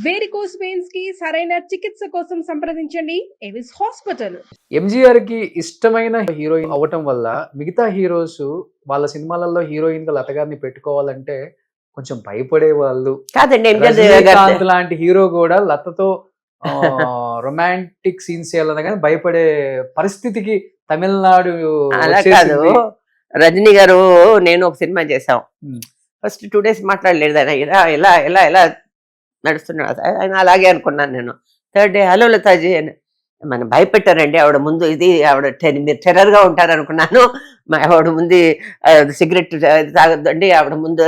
Varicose veins కి సరైన చికిత్స కోసం సంప్రదించండి ఎవిస్ హాస్పిటల్. ఎంజీఆర్ కి ఇష్టమైన హీరోయిన్ అవ్వటం వల్ల మిగతా హీరోస్ వాళ్ళ సినిమాలలో హీరోయిన్ గా లత గారిని పెట్టుకోవాలంటే కొంచెం భయపడే వాళ్ళు. కాదండి, రజనీకాంత్ లాంటి హీరో కూడా లతతో రొమాంటిక్ సీన్స్ చేయాలన్నా కానీ భయపడే పరిస్థితికి తమిళనాడు అలా కాదు. వచ్చేసింది. రజనీ గారు నేను ఒక సినిమా చేసాం. ఉమ్, ఫస్ట్ 2 days మాట్లాడలేదు ఆయన. ఇలా ఇలా ఇలా ఇలా నడుస్తున్నాడు ఆయన. అలాగే అనుకున్నాను నేను. 3rd day హలో లతాజీ అని మనం భయపెట్టారండి ఆవిడ ముందు. ఇది ఆవిడ మీరు టెర్రర్ గా ఉంటారు అనుకున్నాను. ఆవిడ ముందు సిగరెట్ తాగొద్దండి, ఆవిడ ముందు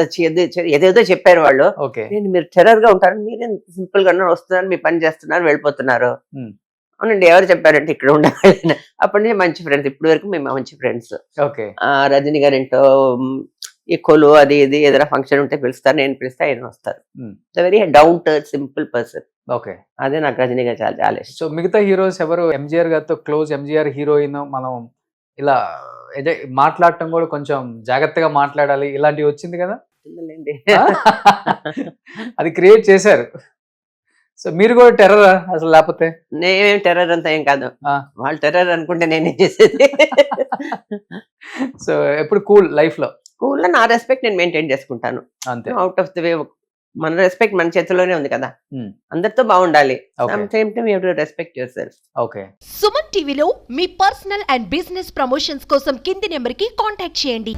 ఏదేదో చెప్పారు వాళ్ళు. ఓకే. నేను మీరు టెర్రర్ గా ఉంటారు, మీరే సింపుల్ గా వస్తున్నారు, మీ పని చేస్తున్నారు, వెళ్ళిపోతున్నారు. ఉమ్, అవునండి, ఎవరు చెప్పారంటే ఇక్కడ ఉండేవాళ్ళని. అప్పటి నుంచి మంచి ఫ్రెండ్స్, ఇప్పటి వరకు మేము మంచి ఫ్రెండ్స్. ఓకే. రజనీ గారు ఏంటో ఈ కొలు అది ఇది ఏదైనా ఫంక్షన్ ఉంటే పిలుస్తారు, నేను పిలిస్తే ఆయన వస్తారు. Very down to earth simple person. Okay. అదే నాకు రజనీ గారు చాలా చాలా ఇష్టం. సో మిగతా హీరోస్ ఎవరు ఎంజీఆర్ గారితో క్లోజ్? ఎంజీఆర్ హీరోయిన్ మనం ఇలా అదే మాట్లాడటం కూడా కొంచెం జాగ్రత్తగా మాట్లాడాలి ఇలాంటివి వచ్చింది కదా. ఉందిలేండి. అది క్రియేట్ చేశారు. సో మీరు కూడా టెర్రర్ అసలు? లేకపోతే నేనేం టెర్రర్ అంతా ఏం కాదు. ఆ. వాళ్ళు టెర్రర్ అనుకుంటే నేనేం చేసేది. సో ఎప్పుడు కూల్ లైఫ్ లో? స్కూల్లో నా రెస్పెక్ట్ నేను మెయింటైన్ చేసుకుంటాను. అంతే. Out of the way. మన రెస్పెక్ట్ మన చేతిలోనే ఉంది కదా. Hmm. అందరితో బాగుండాలి. Okay. Same time you have to respect your self. Okay. Suman టీవీలో మీ పర్సనల్ అండ్ బిజినెస్ ప్రమోషన్స్ కోసం కింది నెంబర్కి కాంటాక్ట్ చేయండి.